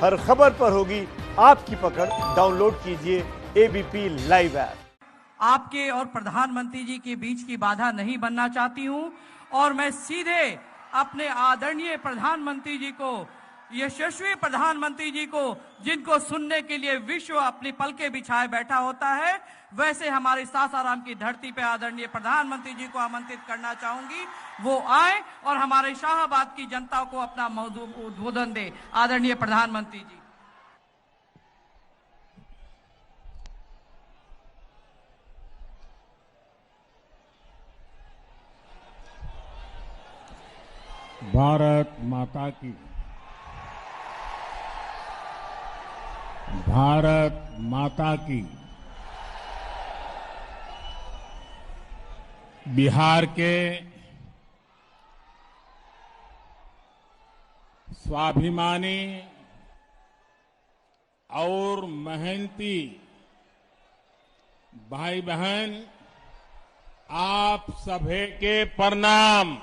हर खबर पर होगी आपकी पकड़। डाउनलोड कीजिए एबीपी लाइव ऐप। आपके और प्रधानमंत्री जी के बीच की बाधा नहीं बनना चाहती हूं और मैं सीधे अपने आदरणीय प्रधानमंत्री जी को, यशस्वी प्रधानमंत्री जी को, जिनको सुनने के लिए विश्व अपनी पलकें बिछाए बैठा होता है, वैसे हमारे सासाराम की धरती पे आदरणीय प्रधानमंत्री जी को आमंत्रित करना चाहूंगी। वो आए और हमारे शाहबाद की जनता को अपना उद्बोधन दे। आदरणीय प्रधानमंत्री जी। भारत माता की, भारत माता की। बिहार के स्वाभिमानी और मेहनती भाई बहन, आप सभी के प्रणाम।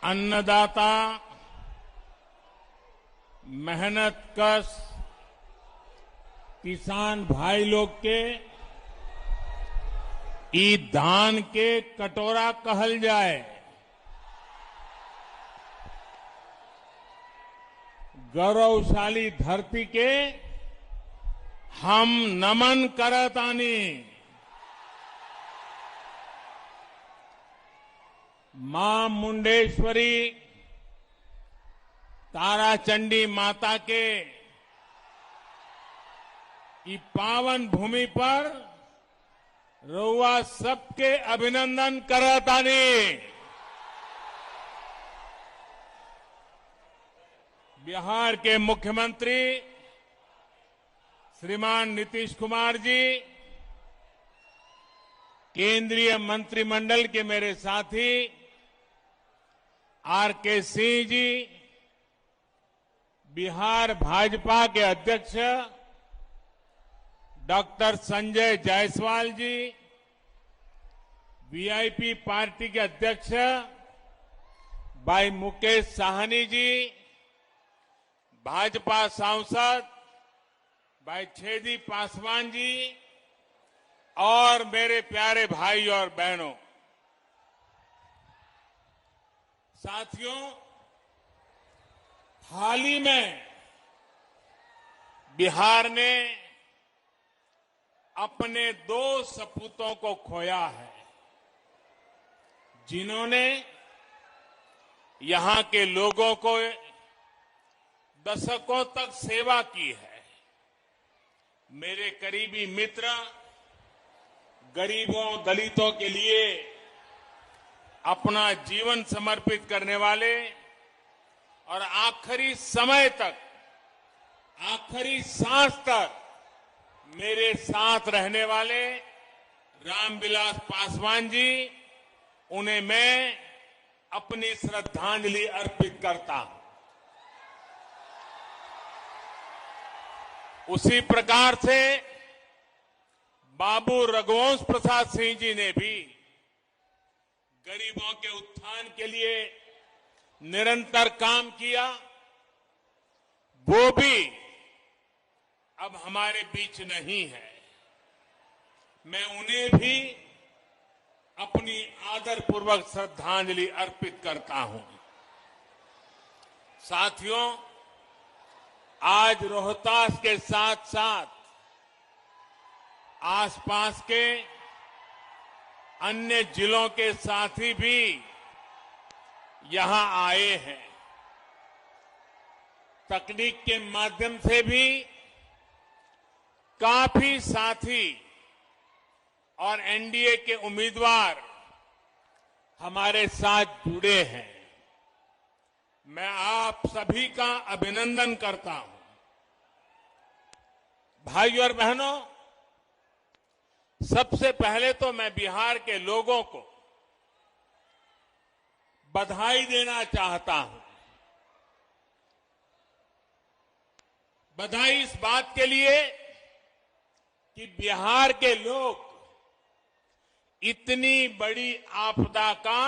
अन्नदाता, मेहनत कश किसान भाई लोग के ई धान के कटोरा कहल जाए, गौरवशाली धरती के हम नमन करतानी। मां मुंडेश्वरी ताराचंडी माता के ई पावन भूमि पर रउआ सबके अभिनंदन करतानी। बिहार के मुख्यमंत्री श्रीमान नीतीश कुमार जी, केंद्रीय मंत्रिमंडल के मेरे साथी आर.के. सिंह जी, बिहार भाजपा के अध्यक्ष डॉक्टर संजय जायसवाल जी, वीआईपी पार्टी के अध्यक्ष भाई मुकेश साहनी जी, भाजपा सांसद भाई छेदी पासवान जी और मेरे प्यारे भाई और बहनों, साथियों, हाल ही में बिहार ने अपने दो सपूतों को खोया है, जिन्होंने यहां के लोगों को दशकों तक सेवा की है। मेरे करीबी मित्र, गरीबों दलितों के लिए अपना जीवन समर्पित करने वाले और आखिरी समय तक, आखिरी सांस तक मेरे साथ रहने वाले रामविलास पासवान जी, उन्हें मैं अपनी श्रद्धांजलि अर्पित करता हूं। उसी प्रकार से बाबू रघुवंश प्रसाद सिंह जी ने भी गरीबों के उत्थान के लिए निरंतर काम किया। वो भी अब हमारे बीच नहीं है। मैं उन्हें भी अपनी आदरपूर्वक श्रद्धांजलि अर्पित करता हूं। साथियों, आज रोहतास के साथ साथ आसपास के अन्य जिलों के साथी भी यहां आए हैं। तकनीक के माध्यम से भी काफी साथी और एनडीए के उम्मीदवार हमारे साथ जुड़े हैं। मैं आप सभी का अभिनंदन करता हूं। भाइयों और बहनों, सबसे पहले तो मैं बिहार के लोगों को बधाई देना चाहता हूं। बधाई इस बात के लिए कि बिहार के लोग इतनी बड़ी आपदा का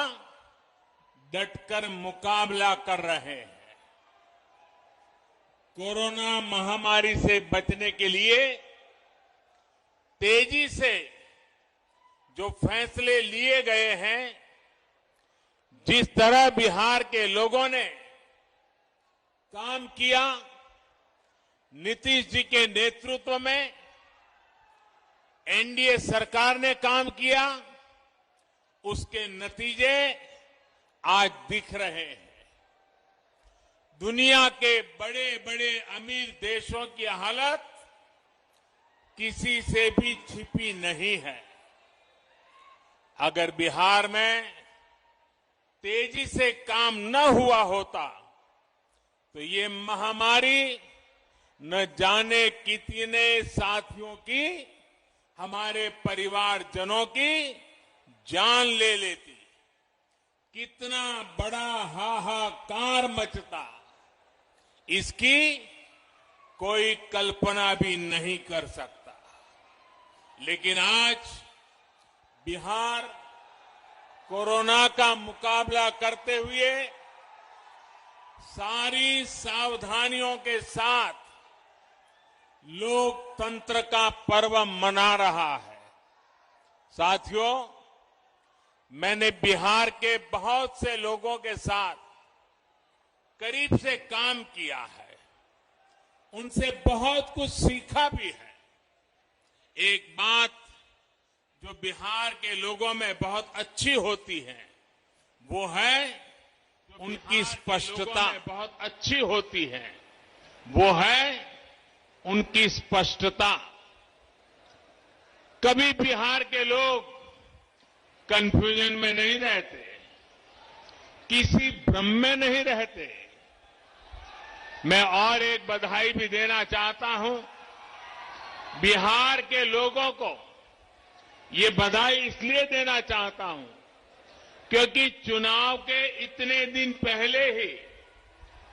डटकर मुकाबला कर रहे हैं। कोरोना महामारी से बचने के लिए तेजी से जो फैसले लिए गए हैं, जिस तरह बिहार के लोगों ने काम किया, नीतीश जी के नेतृत्व में एनडीए सरकार ने काम किया, उसके नतीजे आज दिख रहे हैं। दुनिया के बड़े बड़े अमीर देशों की हालत किसी से भी छिपी नहीं है। अगर बिहार में तेजी से काम न हुआ होता तो ये महामारी न जाने कितने साथियों की, हमारे परिवारजनों की जान ले लेती। कितना बड़ा हाहाकार मचता, इसकी कोई कल्पना भी नहीं कर सकता। लेकिन आज बिहार कोरोना का मुकाबला करते हुए सारी सावधानियों के साथ लोकतंत्र का पर्व मना रहा है। साथियों, मैंने बिहार के बहुत से लोगों के साथ करीब से काम किया है, उनसे बहुत कुछ सीखा भी है। एक बात जो बिहार के लोगों में बहुत अच्छी होती है, वो है उनकी स्पष्टता। बहुत अच्छी होती है, वो है उनकी स्पष्टता। कभी बिहार के लोग कंफ्यूजन में नहीं रहते, किसी भ्रम में नहीं रहते। मैं और एक बधाई भी देना चाहता हूं बिहार के लोगों को। ये बधाई इसलिए देना चाहता हूं क्योंकि चुनाव के इतने दिन पहले ही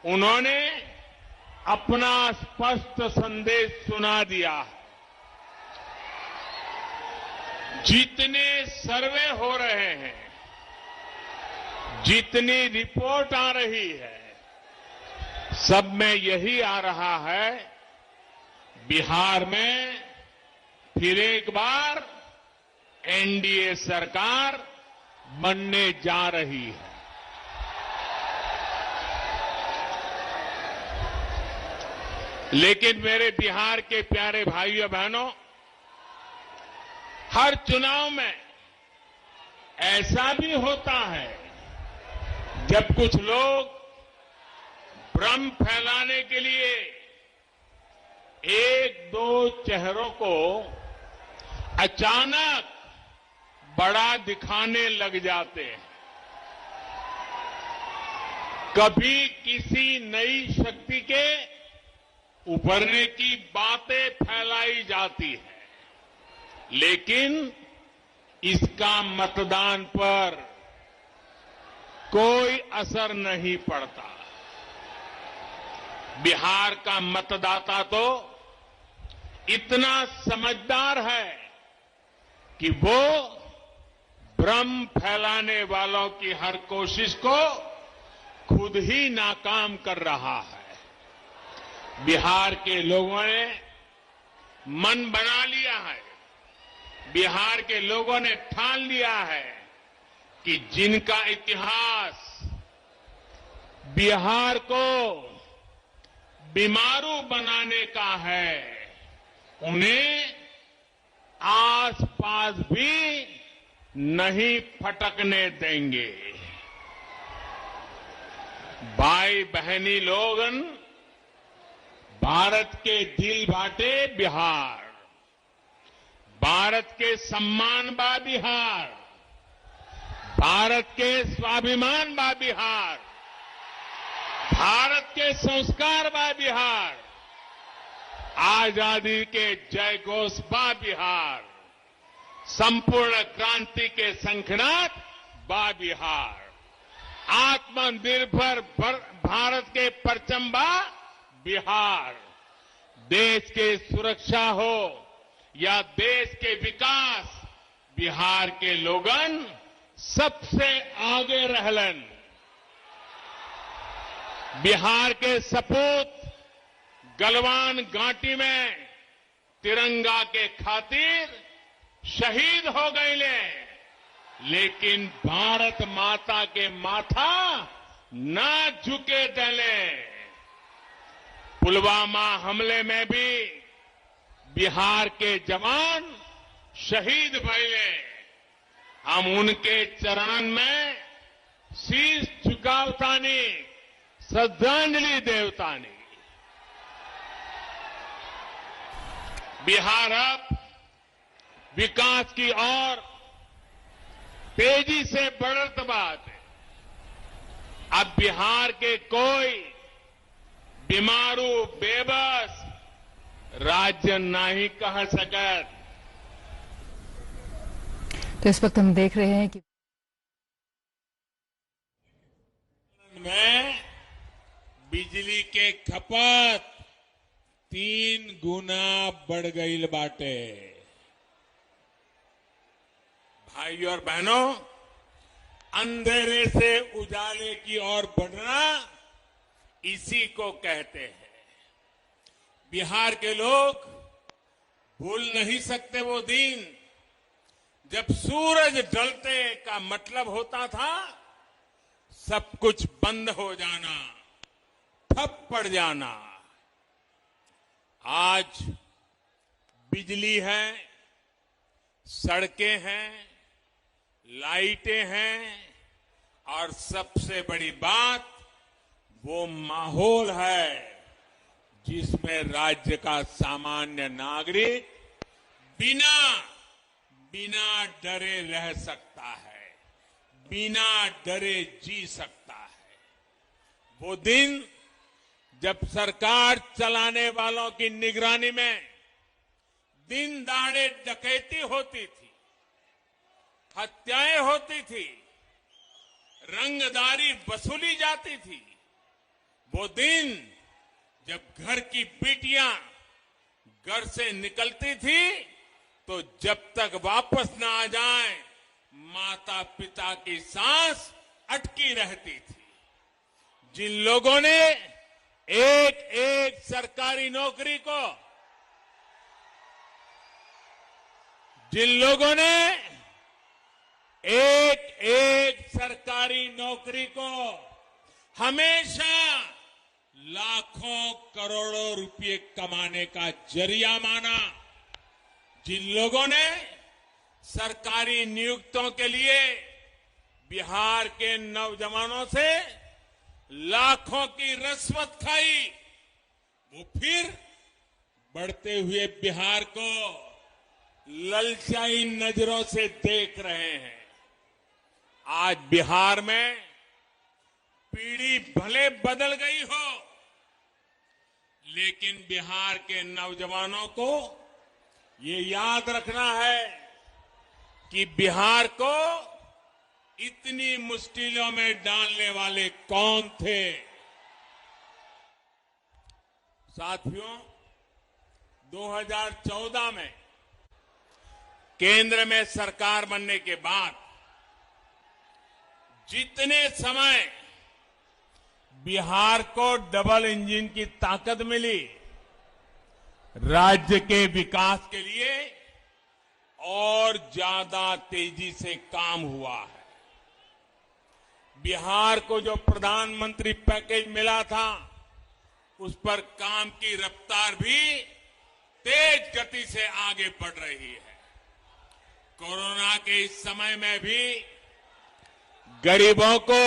उन्होंने अपना स्पष्ट संदेश सुना दिया है। जितने सर्वे हो रहे हैं, जितनी रिपोर्ट आ रही है, सब में यही आ रहा है, बिहार में फिर एक बार एनडीए सरकार बनने जा रही है। लेकिन मेरे बिहार के प्यारे भाइयों बहनों, हर चुनाव में ऐसा भी होता है जब कुछ लोग भ्रम फैलाने के लिए एक दो चेहरों को अचानक बड़ा दिखाने लग जाते हैं। कभी किसी नई शक्ति के उभरने की बातें फैलाई जाती है, लेकिन इसका मतदान पर कोई असर नहीं पड़ता। बिहार का मतदाता तो इतना समझदार है कि वो भ्रम फैलाने वालों की हर कोशिश को खुद ही नाकाम कर रहा है। बिहार के लोगों ने मन बना लिया है, बिहार के लोगों ने ठान लिया है कि जिनका इतिहास बिहार को बीमारू बनाने का है, उन्हें आस-पास भी नहीं फटकने देंगे। भाई बहनी लोगन, भारत के दिल बाटे बिहार, भारत के सम्मान बा बिहार, भारत के स्वाभिमान बा बिहार, भारत के संस्कार बा बिहार, आजादी के जय घोष बा बिहार, संपूर्ण क्रांति के शंखनाद बा बिहार, आत्मनिर्भर भारत के परचम बा बिहार। देश के सुरक्षा हो या देश के विकास, बिहार के लोगन सबसे आगे रहलन। बिहार के सपूत गलवान घाटी में तिरंगा के खातिर शहीद हो गए लेकिन भारत माता के माथा ना झुके दले। पुलवामा हमले में भी बिहार के जवान शहीद भइले। हम उनके चरण में शीश झुकावतानी, श्रद्धांजलि देवतानी। बिहार अब विकास की ओर तेजी से बढ़त बात है। अब बिहार के कोई बीमारू बेबस राज्य नहीं कह सकत। तो इस वक्त हम देख रहे हैं कि में बिजली के खपत 3 गुना बढ़ गई बाटे। भाई और बहनों, अंधेरे से उजाले की ओर बढ़ना इसी को कहते हैं। बिहार के लोग भूल नहीं सकते वो दिन जब सूरज ढलते का मतलब होता था सब कुछ बंद हो जाना, ठप पड़ जाना। आज बिजली है, सड़कें हैं, लाइटें हैं और सबसे बड़ी बात वो माहौल है जिसमें राज्य का सामान्य नागरिक बिना डरे रह सकता है, बिना डरे जी सकता है। वो दिन जब सरकार चलाने वालों की निगरानी में दिन दहाड़े डकैती होती थी, हत्याएं होती थी, रंगदारी वसूली जाती थी। वो दिन जब घर की बेटियां घर से निकलती थी तो जब तक वापस न आ जाए माता पिता की सांस अटकी रहती थी। जिन लोगों ने एक एक सरकारी नौकरी को, जिन लोगों ने एक एक सरकारी नौकरी को हमेशा लाखों करोड़ों रुपए कमाने का जरिया माना, जिन लोगों ने सरकारी नियुक्तों के लिए बिहार के नौजवानों से लाखों की रिश्वत खाई, वो फिर बढ़ते हुए बिहार को ललचाई नजरों से देख रहे हैं। आज बिहार में पीढ़ी भले बदल गई हो, लेकिन बिहार के नौजवानों को ये याद रखना है कि बिहार को इतनी मुश्किलों में डालने वाले कौन थे। साथियों, 2014 में केंद्र में सरकार बनने के बाद जितने समय बिहार को डबल इंजन की ताकत मिली, राज्य के विकास के लिए और ज्यादा तेजी से काम हुआ है। बिहार को जो प्रधानमंत्री पैकेज मिला था, उस पर काम की रफ्तार भी तेज गति से आगे बढ़ रही है। कोरोना के इस समय में भी गरीबों को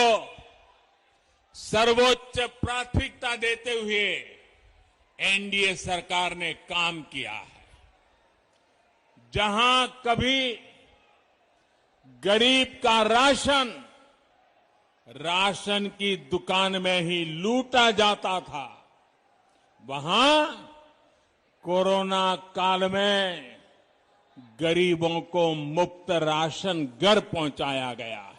सर्वोच्च प्राथमिकता देते हुए एनडीए सरकार ने काम किया है। जहां कभी गरीब का राशन की दुकान में ही लूटा जाता था, वहां कोरोना काल में गरीबों को मुफ्त राशन घर पहुंचाया गया है।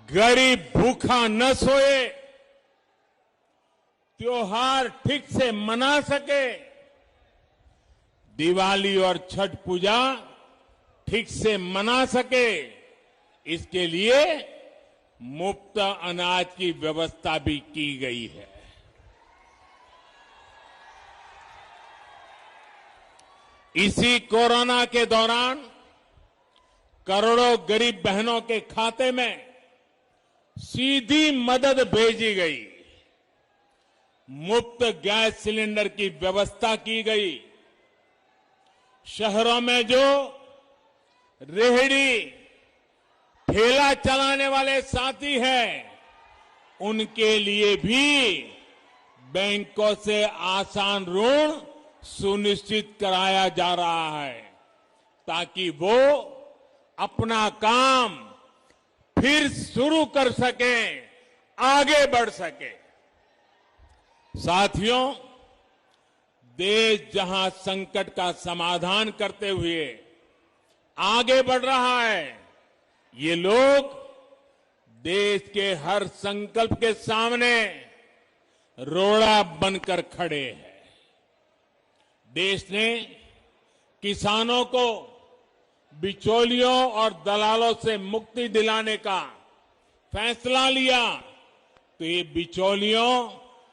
गरीब भूखा न सोए, त्योहार ठीक से मना सके, दिवाली और छठ पूजा ठीक से मना सके, इसके लिए मुफ्त अनाज की व्यवस्था भी की गई है। इसी कोरोना के दौरान करोड़ों गरीब बहनों के खाते में सीधी मदद भेजी गई, मुफ्त गैस सिलेंडर की व्यवस्था की गई। शहरों में जो रेहड़ी ठेला चलाने वाले साथी हैं, उनके लिए भी बैंकों से आसान ऋण सुनिश्चित कराया जा रहा है, ताकि वो अपना काम फिर शुरू कर सकें, आगे बढ़ सके। साथियों, देश जहां संकट का समाधान करते हुए आगे बढ़ रहा है, ये लोग देश के हर संकल्प के सामने रोड़ा बनकर खड़े हैं। देश ने किसानों को बिचौलियों और दलालों से मुक्ति दिलाने का फैसला लिया, तो ये बिचौलियों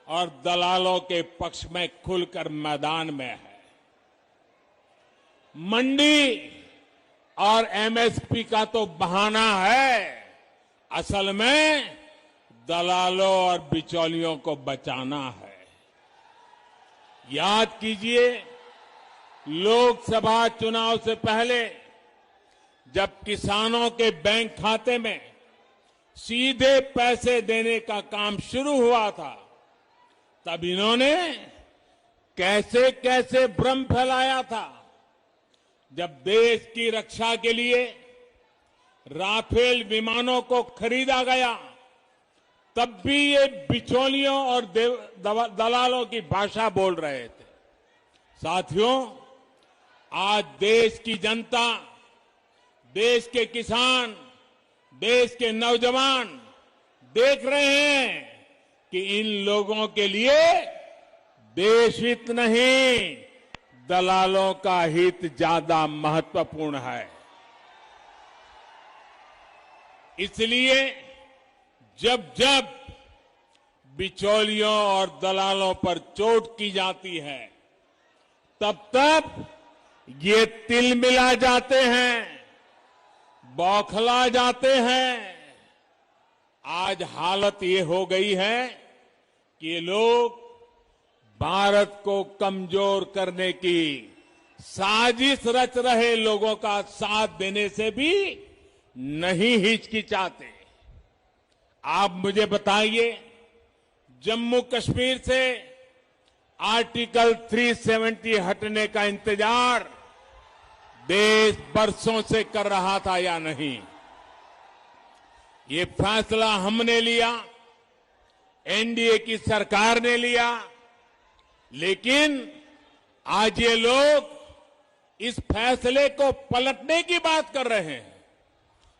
और दलालों के पक्ष में खुलकर मैदान में है। मंडी और एमएसपी का तो बहाना है, असल में दलालों और बिचौलियों को बचाना है। याद कीजिए, लोकसभा चुनाव से पहले जब किसानों के बैंक खाते में सीधे पैसे देने का काम शुरू हुआ था, तब इन्होंने कैसे कैसे भ्रम फैलाया था। जब देश की रक्षा के लिए राफेल विमानों को खरीदा गया, तब भी ये बिचौलियों और दलालों की भाषा बोल रहे थे। साथियों, आज देश की जनता, देश के किसान, देश के नौजवान देख रहे हैं कि इन लोगों के लिए देश हित नहीं, दलालों का हित ज्यादा महत्वपूर्ण है। इसलिए जब जब बिचौलियों और दलालों पर चोट की जाती है, तब तब ये तिलमिला जाते हैं, बौखला जाते हैं। आज हालत ये हो गई है कि ये लोग भारत को कमजोर करने की साजिश रच रहे लोगों का साथ देने से भी नहीं हिचकिचाते। आप मुझे बताइए, जम्मू कश्मीर से आर्टिकल 370 हटने का इंतजार देश बरसों से कर रहा था या नहीं? ये फैसला हमने लिया, एनडीए की सरकार ने लिया, लेकिन आज ये लोग इस फैसले को पलटने की बात कर रहे हैं।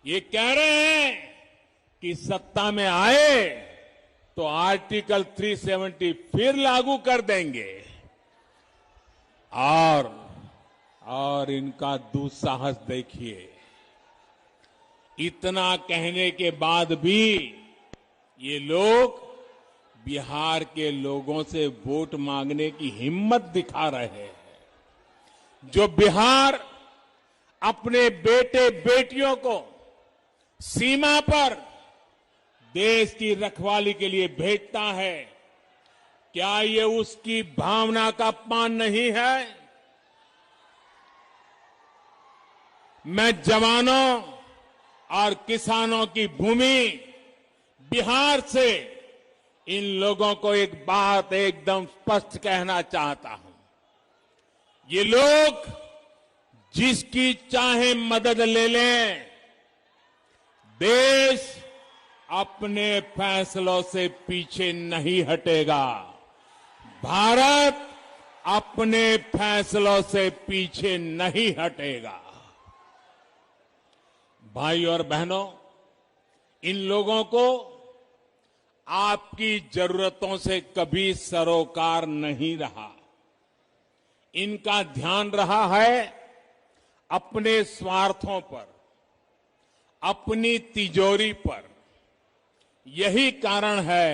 ये कह रहे हैं कि सत्ता में आए तो आर्टिकल 370 फिर लागू कर देंगे। और इनका दुस्साहस देखिए, इतना कहने के बाद भी ये लोग बिहार के लोगों से वोट मांगने की हिम्मत दिखा रहे हैं। जो बिहार अपने बेटे बेटियों को सीमा पर देश की रखवाली के लिए भेजता है, क्या ये उसकी भावना का अपमान नहीं है? मैं जवानों और किसानों की भूमि बिहार से इन लोगों को एक बात एकदम स्पष्ट कहना चाहता हूं। ये लोग जिसकी चाहे मदद ले लें, देश अपने फैसलों से पीछे नहीं हटेगा। भारत अपने फैसलों से पीछे नहीं हटेगा। भाई और बहनों, इन लोगों को आपकी जरूरतों से कभी सरोकार नहीं रहा। इनका ध्यान रहा है अपने स्वार्थों पर, अपनी तिजोरी पर। यही कारण है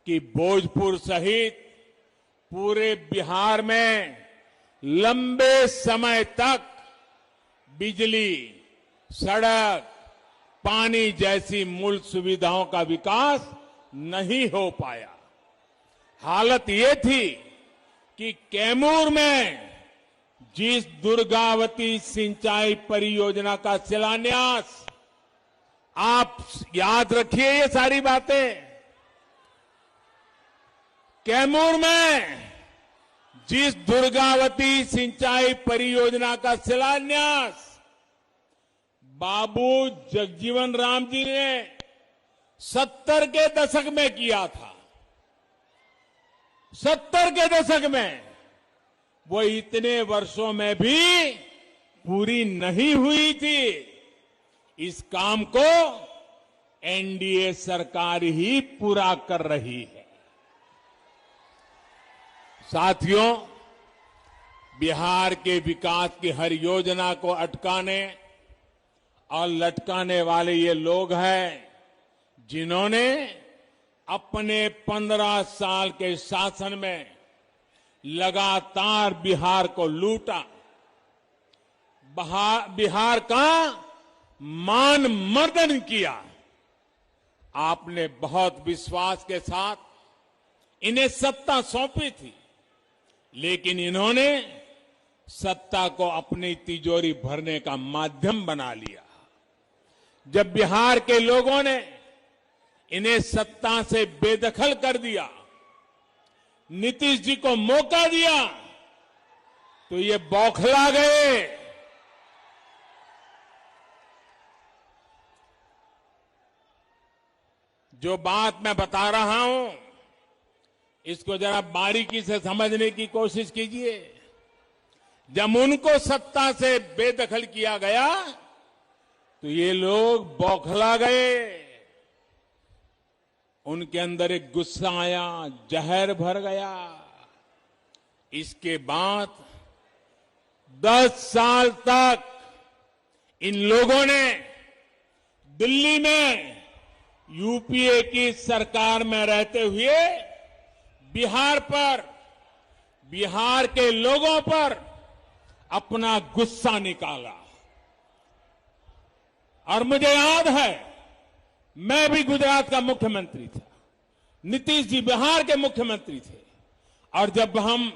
कि भोजपुर सहित पूरे बिहार में लंबे समय तक बिजली, सड़क, पानी जैसी मूल सुविधाओं का विकास नहीं हो पाया। हालत ये थी कि कैमूर में जिस दुर्गावती सिंचाई परियोजना का शिलान्यास, आप याद रखिए ये सारी बातें, कैमूर में जिस दुर्गावती सिंचाई परियोजना का शिलान्यास बाबू जगजीवन राम जी ने 70 के दशक में किया था, 70 के दशक में, वो इतने वर्षों में भी पूरी नहीं हुई थी। इस काम को एनडीए सरकार ही पूरा कर रही है। साथियों, बिहार के विकास की हर योजना को अटकाने और लटकाने वाले ये लोग हैं जिन्होंने अपने 15 साल के शासन में लगातार बिहार को लूटा, बिहार का मान मर्दन किया। आपने बहुत विश्वास के साथ इन्हें सत्ता सौंपी थी, लेकिन इन्होंने सत्ता को अपनी तिजोरी भरने का माध्यम बना लिया। जब बिहार के लोगों ने इन्हें सत्ता से बेदखल कर दिया, नीतीश जी को मौका दिया, तो ये बौखला गए। जो बात मैं बता रहा हूं, इसको जरा बारीकी से समझने की कोशिश कीजिए। जब उनको सत्ता से बेदखल किया गया तो ये लोग बौखला गए। उनके अंदर एक गुस्सा आया, जहर भर गया। इसके बाद 10 साल तक इन लोगों ने दिल्ली में यूपीए की सरकार में रहते हुए बिहार पर, बिहार के लोगों पर अपना गुस्सा निकाला। और मुझे याद है, मैं भी गुजरात का मुख्यमंत्री था, नीतीश जी बिहार के मुख्यमंत्री थे, और जब हम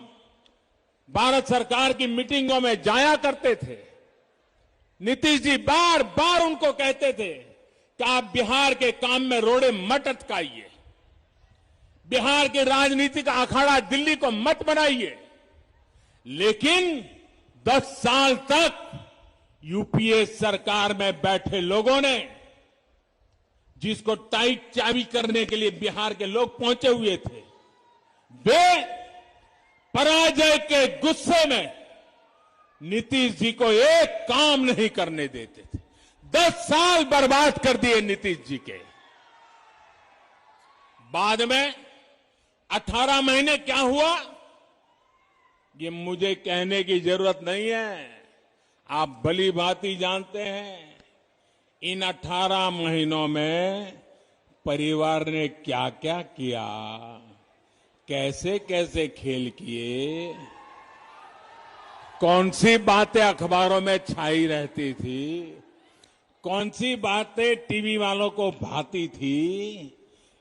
भारत सरकार की मीटिंगों में जाया करते थे, नीतीश जी बार बार उनको कहते थे कि आप बिहार के काम में रोड़े मत अटकाइए, बिहार की राजनीति का अखाड़ा दिल्ली को मत बनाइए। लेकिन 10 साल तक यूपीए सरकार में बैठे लोगों ने, जिसको टाइट चाबी करने के लिए बिहार के लोग पहुंचे हुए थे, वे पराजय के गुस्से में नीतीश जी को एक काम नहीं करने देते थे। 10 साल बर्बाद कर दिए नीतीश जी के। बाद में 18 महीने क्या हुआ, ये मुझे कहने की जरूरत नहीं है, आप भली भांति जानते हैं। इन 18 महीनों में परिवार ने क्या क्या किया, कैसे कैसे खेल किए, कौन सी बातें अखबारों में छाई रहती थी, कौन सी बातें टीवी वालों को भाती थी,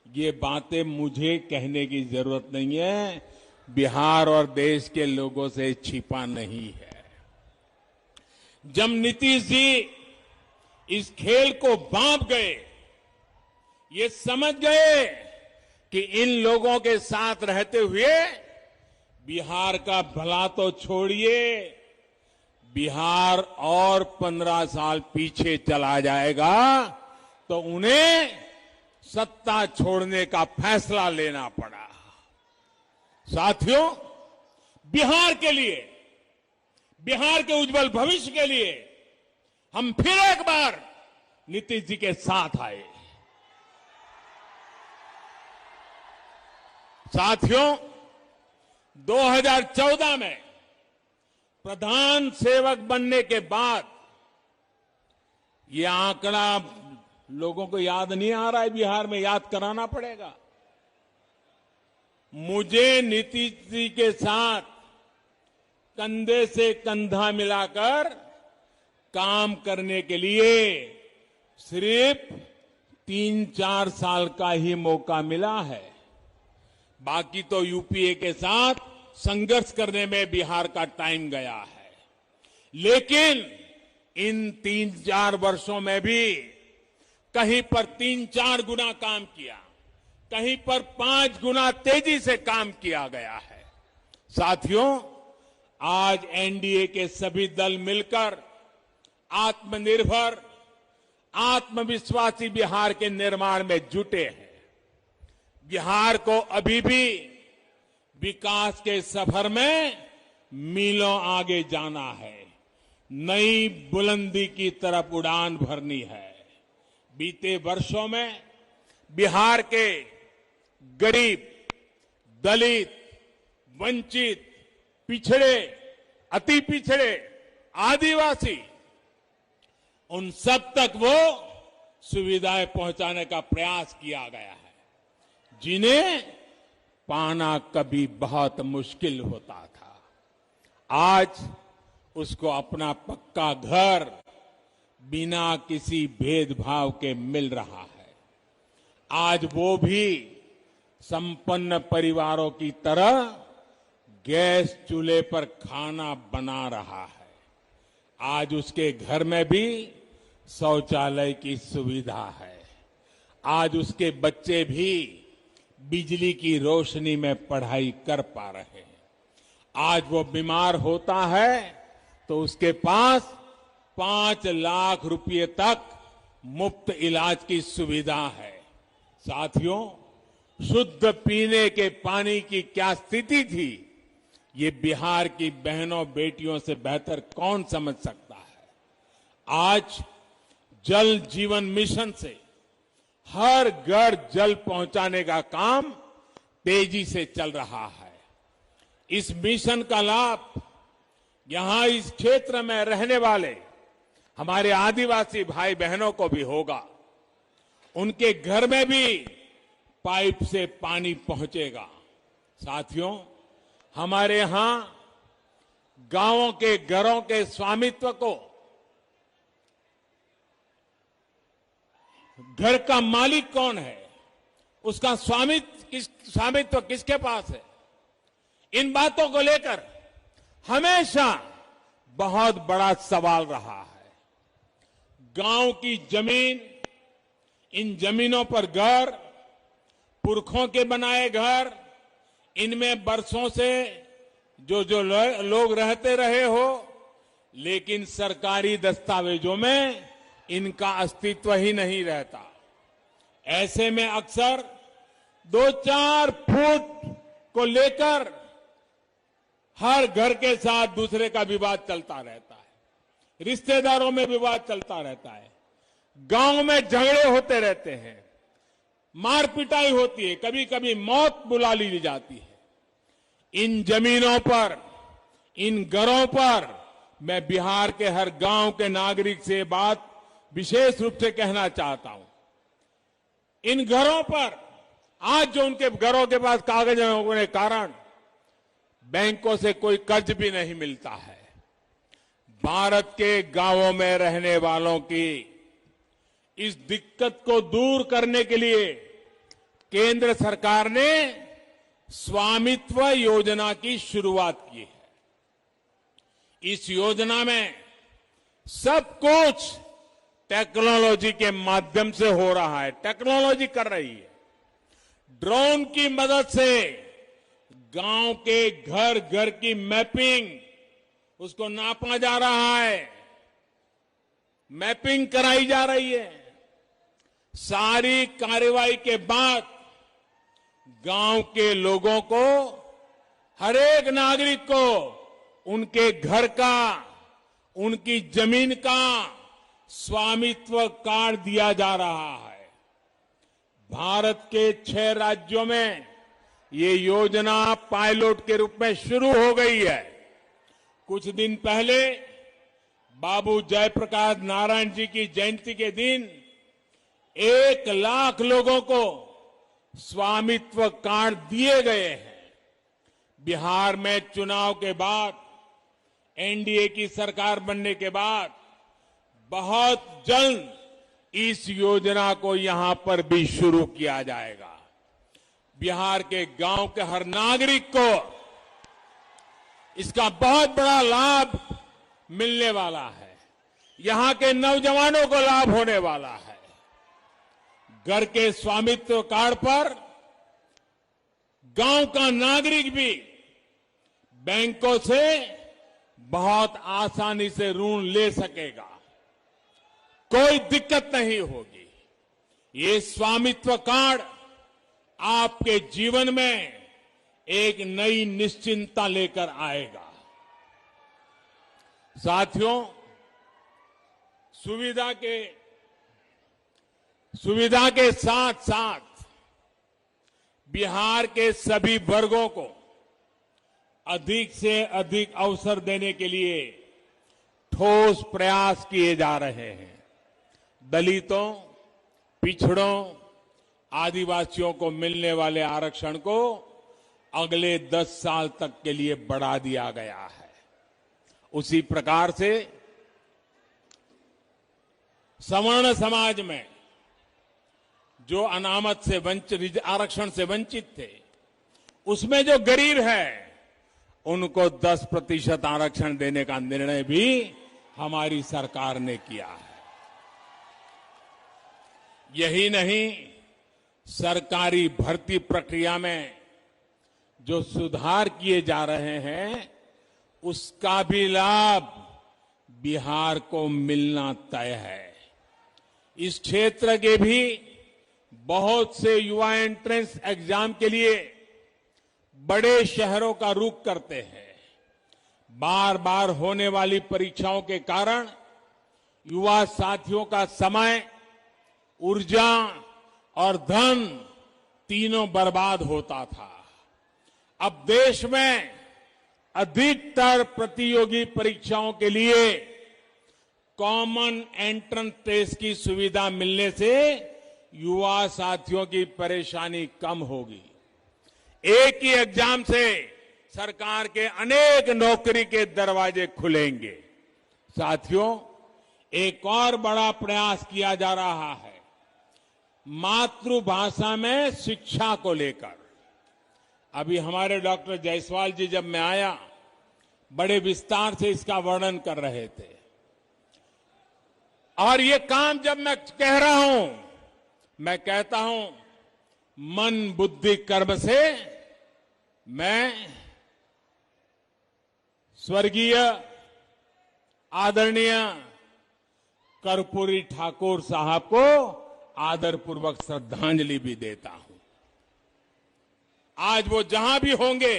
ये बातें मुझे कहने की जरूरत नहीं है, बिहार और देश के लोगों से छिपा नहीं है। जब नीतीश जी इस खेल को भांप गए, ये समझ गए कि इन लोगों के साथ रहते हुए बिहार का भला तो छोड़िए, बिहार और 15 साल पीछे चला जाएगा, तो उन्हें सत्ता छोड़ने का फैसला लेना पड़ा। साथियों, बिहार के लिए, बिहार के उज्जवल भविष्य के लिए हम फिर एक बार नीतीश जी के साथ आए। साथियों, 2014 में प्रधान सेवक बनने के बाद ये आंकड़ा लोगों को याद नहीं आ रहा है, बिहार में याद कराना पड़ेगा। मुझे नीतीश जी के साथ कंधे से कंधा मिलाकर काम करने के लिए सिर्फ 3-4 साल का ही मौका मिला है। बाकी तो यूपीए के साथ संघर्ष करने में बिहार का टाइम गया है। लेकिन इन 3-4 वर्षों में भी कहीं पर 3-4 गुना काम किया, कहीं पर 5 गुना तेजी से काम किया गया है। साथियों, आज एनडीए के सभी दल मिलकर आत्मनिर्भर, आत्मविश्वासी बिहार के निर्माण में जुटे हैं। बिहार को अभी भी विकास के सफर में मीलों आगे जाना है, नई बुलंदी की तरफ उड़ान भरनी है। बीते वर्षों में बिहार के गरीब, दलित, वंचित, पिछड़े, अति पिछड़े, आदिवासी, उन सब तक वो सुविधाएं पहुंचाने का प्रयास किया गया है, जिन्हें पाना कभी बहुत मुश्किल होता था। आज उसको अपना पक्का घर बिना किसी भेदभाव के मिल रहा है। आज वो भी संपन्न परिवारों की तरह गैस चूल्हे पर खाना बना रहा है। आज उसके घर में भी शौचालय की सुविधा है। आज उसके बच्चे भी बिजली की रोशनी में पढ़ाई कर पा रहे हैं। आज वो बीमार होता है तो उसके पास 5 लाख रुपए तक मुफ्त इलाज की सुविधा है। साथियों, शुद्ध पीने के पानी की क्या स्थिति थी, ये बिहार की बहनों बेटियों से बेहतर कौन समझ सकता है। आज जल जीवन मिशन से हर घर जल पहुंचाने का काम तेजी से चल रहा है। इस मिशन का लाभ यहां इस क्षेत्र में रहने वाले हमारे आदिवासी भाई बहनों को भी होगा। उनके घर में भी पाइप से पानी पहुंचेगा। साथियों, हमारे यहां गांवों के घरों के स्वामित्व को, घर का मालिक कौन है, उसका स्वामित्व किसके पास है, इन बातों को लेकर हमेशा बहुत बड़ा सवाल रहा है। गांव की जमीन, इन जमीनों पर घर, पुरखों के बनाए घर, इनमें बरसों से जो लोग रहते रहे हो, लेकिन सरकारी दस्तावेजों में इनका अस्तित्व ही नहीं रहता। ऐसे में अक्सर 2-4 फुट को लेकर हर घर के साथ दूसरे का विवाद चलता रहता है, रिश्तेदारों में विवाद चलता रहता है, गांव में झगड़े होते रहते हैं, मार पिटाई होती है, कभी कभी मौत बुला ली जाती है। इन जमीनों पर, इन घरों पर मैं बिहार के हर गांव के नागरिक से बात विशेष रूप से कहना चाहता हूं। इन घरों पर आज जो उनके घरों के पास कागज होने के कारण बैंकों से कोई कर्ज भी नहीं मिलता है। भारत के गांवों में रहने वालों की इस दिक्कत को दूर करने के लिए केंद्र सरकार ने स्वामित्व योजना की शुरुआत की है। इस योजना में सब कुछ टेक्नोलॉजी के माध्यम से हो रहा है, टेक्नोलॉजी कर रही है। ड्रोन की मदद से गांव के घर घर की मैपिंग, उसको नापा जा रहा है, मैपिंग कराई जा रही है। सारी कार्रवाई के बाद गांव के लोगों को, हर एक नागरिक को उनके घर का, उनकी जमीन का स्वामित्व कार्ड दिया जा रहा है। भारत के 6 राज्यों में ये योजना पायलट के रूप में शुरू हो गई है। कुछ दिन पहले बाबू जयप्रकाश नारायण जी की जयंती के दिन 1 लाख लोगों को स्वामित्व कार्ड दिए गए हैं। बिहार में चुनाव के बाद, एनडीए की सरकार बनने के बाद बहुत जल्द इस योजना को यहां पर भी शुरू किया जाएगा। बिहार के गांव के हर नागरिक को इसका बहुत बड़ा लाभ मिलने वाला है। यहां के नौजवानों को लाभ होने वाला है। घर के स्वामित्व कार्ड पर गांव का नागरिक भी बैंकों से बहुत आसानी से ऋण ले सकेगा। कोई दिक्कत नहीं होगी। ये स्वामित्व कार्ड आपके जीवन में एक नई निश्चिंतता लेकर आएगा। साथियों, सुविधा के साथ साथ बिहार के सभी वर्गों को अधिक से अधिक अवसर देने के लिए ठोस प्रयास किए जा रहे हैं। दलितों, पिछड़ों, आदिवासियों को मिलने वाले आरक्षण को अगले 10 साल तक के लिए बढ़ा दिया गया है। उसी प्रकार से सवर्ण समाज में जो अनामत से वंचित, आरक्षण से वंचित थे, उसमें जो गरीब है उनको 10% आरक्षण देने का निर्णय भी हमारी सरकार ने किया है। यही नहीं, सरकारी भर्ती प्रक्रिया में जो सुधार किए जा रहे हैं उसका भी लाभ बिहार को मिलना तय है। इस क्षेत्र के भी बहुत से युवा एंट्रेंस एग्जाम के लिए बड़े शहरों का रुख करते हैं। बार बार होने वाली परीक्षाओं के कारण युवा साथियों का समय, ऊर्जा और धन तीनों बर्बाद होता था। अब देश में अधिकतर प्रतियोगी परीक्षाओं के लिए कॉमन एंट्रेंस टेस्ट की सुविधा मिलने से युवा साथियों की परेशानी कम होगी। एक ही एग्जाम से सरकार के अनेक नौकरी के दरवाजे खुलेंगे। साथियों, एक और बड़ा प्रयास किया जा रहा है मातृभाषा में शिक्षा को लेकर। अभी हमारे डॉक्टर जायसवाल जी जब मैं आया, बड़े विस्तार से इसका वर्णन कर रहे थे। और ये काम जब मैं कह रहा हूं, मैं कहता हूं मन बुद्धि कर्म से मैं स्वर्गीय आदरणीय कर्पूरी ठाकुर साहब को आदरपूर्वक श्रद्धांजलि भी देता हूं। आज वो जहां भी होंगे,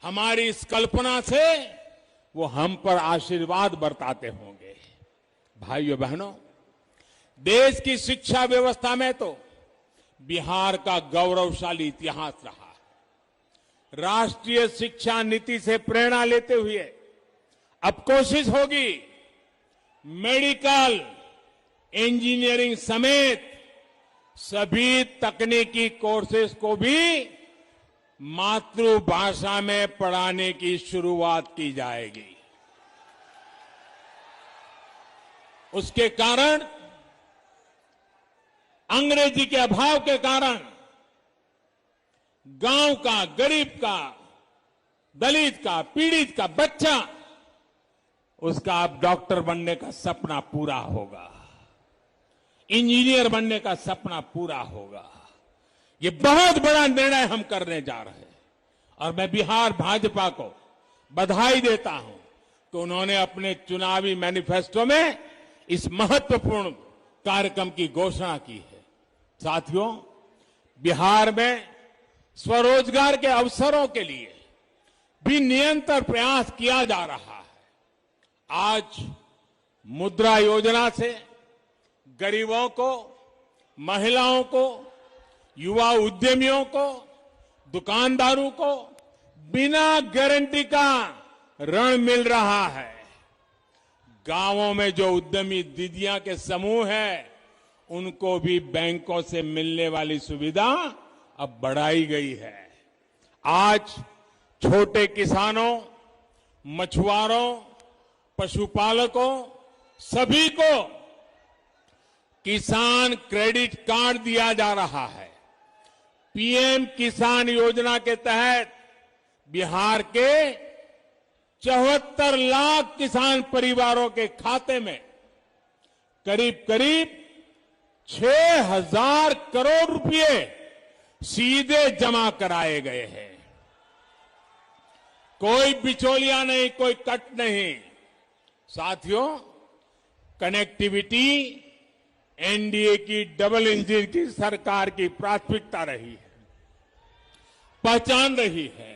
हमारी इस कल्पना से वो हम पर आशीर्वाद बरताते होंगे। भाइयों बहनों, देश की शिक्षा व्यवस्था में तो बिहार का गौरवशाली इतिहास रहा है। राष्ट्रीय शिक्षा नीति से प्रेरणा लेते हुए अब कोशिश होगी मेडिकल, इंजीनियरिंग समेत सभी तकनीकी कोर्सेज को भी मातृभाषा में पढ़ाने की शुरुआत की जाएगी। उसके कारण, अंग्रेजी के अभाव के कारण गांव का, गरीब का, दलित का, पीड़ित का बच्चा, उसका अब डॉक्टर बनने का सपना पूरा होगा, इंजीनियर बनने का सपना पूरा होगा। ये बहुत बड़ा निर्णय हम करने जा रहे हैं और मैं बिहार भाजपा को बधाई देता हूं कि उन्होंने अपने चुनावी मैनिफेस्टो में इस महत्वपूर्ण कार्यक्रम की घोषणा की है। साथियों, बिहार में स्वरोजगार के अवसरों के लिए भी निरंतर प्रयास किया जा रहा है। आज मुद्रा योजना से गरीबों को, महिलाओं को, युवा उद्यमियों को दुकानदारों को बिना गारंटी का ऋण मिल रहा है। गांवों में जो उद्यमी दीदियां के समूह है, उनको भी बैंकों से मिलने वाली सुविधा अब बढ़ाई गई है। आज छोटे किसानों, मछुआरों, पशुपालकों सभी को किसान क्रेडिट कार्ड दिया जा रहा है। पीएम किसान योजना के तहत बिहार के 74 लाख किसान परिवारों के खाते में करीब करीब 6,000 करोड़ रुपए सीधे जमा कराए गए हैं। कोई बिचौलिया नहीं, कोई कट नहीं। साथियों, कनेक्टिविटी एनडीए की डबल इंजन की सरकार की प्राथमिकता रही है, पहचान रही है।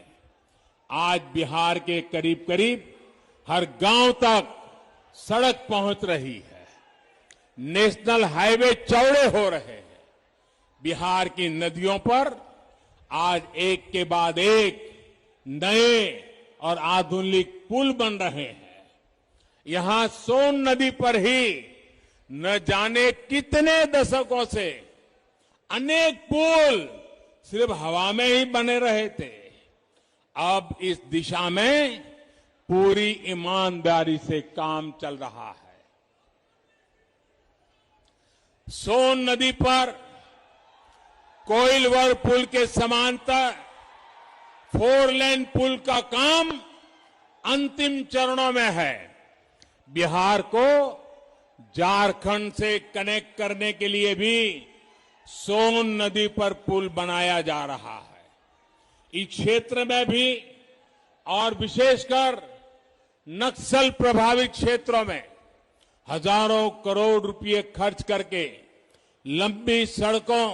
आज बिहार के करीब करीब हर गांव तक सड़क पहुंच रही है। नेशनल हाईवे चौड़े हो रहे हैं। बिहार की नदियों पर आज एक के बाद एक नए और आधुनिक पुल बन रहे हैं। यहां सोन नदी पर ही न जाने कितने दशकों से अनेक पुल सिर्फ हवा में ही बने रहे थे। अब इस दिशा में पूरी ईमानदारी से काम चल रहा है। सोन नदी पर कोइलवर पुल के समांतर 4 लेन पुल का काम अंतिम चरणों में है। बिहार को झारखंड से कनेक्ट करने के लिए भी सोन नदी पर पुल बनाया जा रहा है। इस क्षेत्र में भी और विशेषकर नक्सल प्रभावित क्षेत्रों में हजारों करोड़ रुपए खर्च करके लंबी सड़कों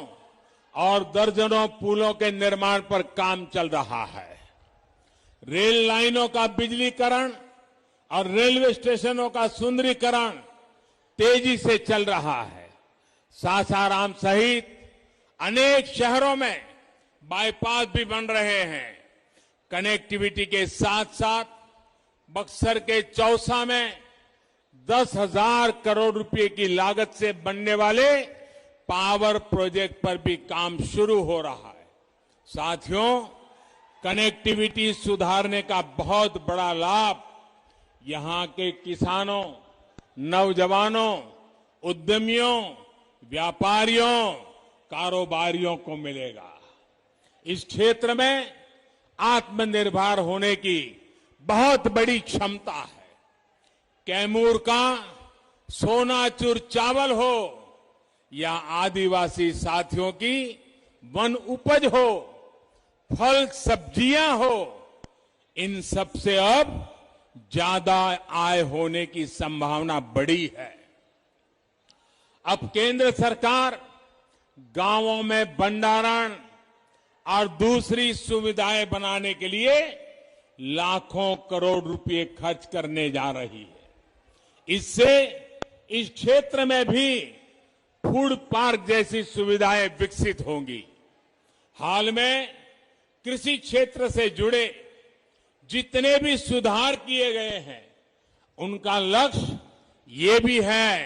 और दर्जनों पुलों के निर्माण पर काम चल रहा है। रेल लाइनों का बिजलीकरण और रेलवे स्टेशनों का सुंदरीकरण तेजी से चल रहा है। सासाराम सहित अनेक शहरों में बाईपास भी बन रहे हैं। कनेक्टिविटी के साथ साथ बक्सर के चौसा में 10,000 करोड़ रुपए की लागत से बनने वाले पावर प्रोजेक्ट पर भी काम शुरू हो रहा है। साथियों, कनेक्टिविटी सुधारने का बहुत बड़ा लाभ यहां के किसानों, नौजवानों, उद्यमियों, व्यापारियों, कारोबारियों को मिलेगा। इस क्षेत्र में आत्मनिर्भर होने की बहुत बड़ी क्षमता है। कैमूर का सोनाचूर चावल हो या आदिवासी साथियों की वन उपज हो, फल सब्जियां हो, इन सब से अब ज्यादा आय होने की संभावना बड़ी है। अब केंद्र सरकार गांवों में भंडारण और दूसरी सुविधाएं बनाने के लिए लाखों करोड़ रुपए खर्च करने जा रही है। इससे इस क्षेत्र में भी फूड पार्क जैसी सुविधाएं विकसित होंगी। हाल में कृषि क्षेत्र से जुड़े जितने भी सुधार किए गए हैं, उनका लक्ष्य ये भी है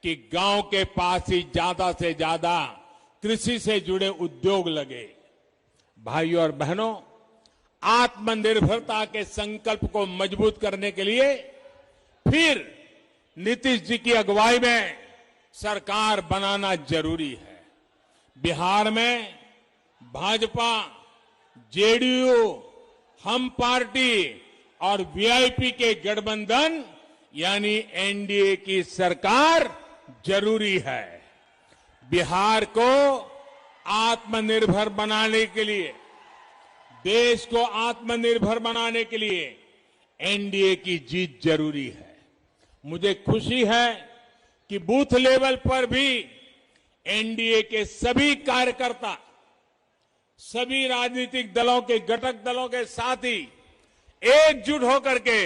कि गांव के पास ही ज्यादा से ज्यादा कृषि से जुड़े उद्योग लगे। भाइयों और बहनों, आत्मनिर्भरता के संकल्प को मजबूत करने के लिए फिर नीतीश जी की अगुवाई में सरकार बनाना जरूरी है। बिहार में भाजपा, जेडीयू, हम पार्टी और वीआईपी के गठबंधन यानी एनडीए की सरकार जरूरी है। बिहार को आत्मनिर्भर बनाने के लिए, देश को आत्मनिर्भर बनाने के लिए एनडीए की जीत जरूरी है। मुझे खुशी है कि बूथ लेवल पर भी एनडीए के सभी कार्यकर्ता, सभी राजनीतिक दलों के घटक दलों के साथी एकजुट होकर के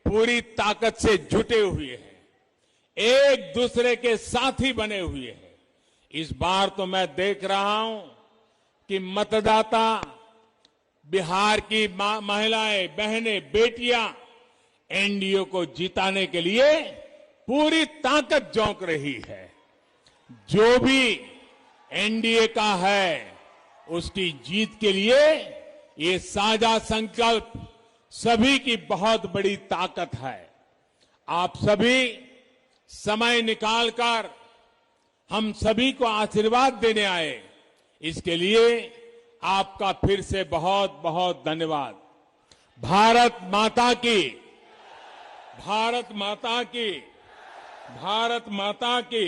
पूरी ताकत से जुटे हुए हैं, एक दूसरे के साथी बने हुए हैं। इस बार तो मैं देख रहा हूं कि मतदाता बिहार की महिलाएं, बहनें, बेटियां एनडीए को जिताने के लिए पूरी ताकत झोंक रही है। जो भी एनडीए का है उसकी जीत के लिए ये साझा संकल्प सभी की बहुत बड़ी ताकत है। आप सभी समय निकालकर हम सभी को आशीर्वाद देने आए, इसके लिए आपका फिर से बहुत बहुत धन्यवाद। भारत माता की, भारत माता की, भारत माता की।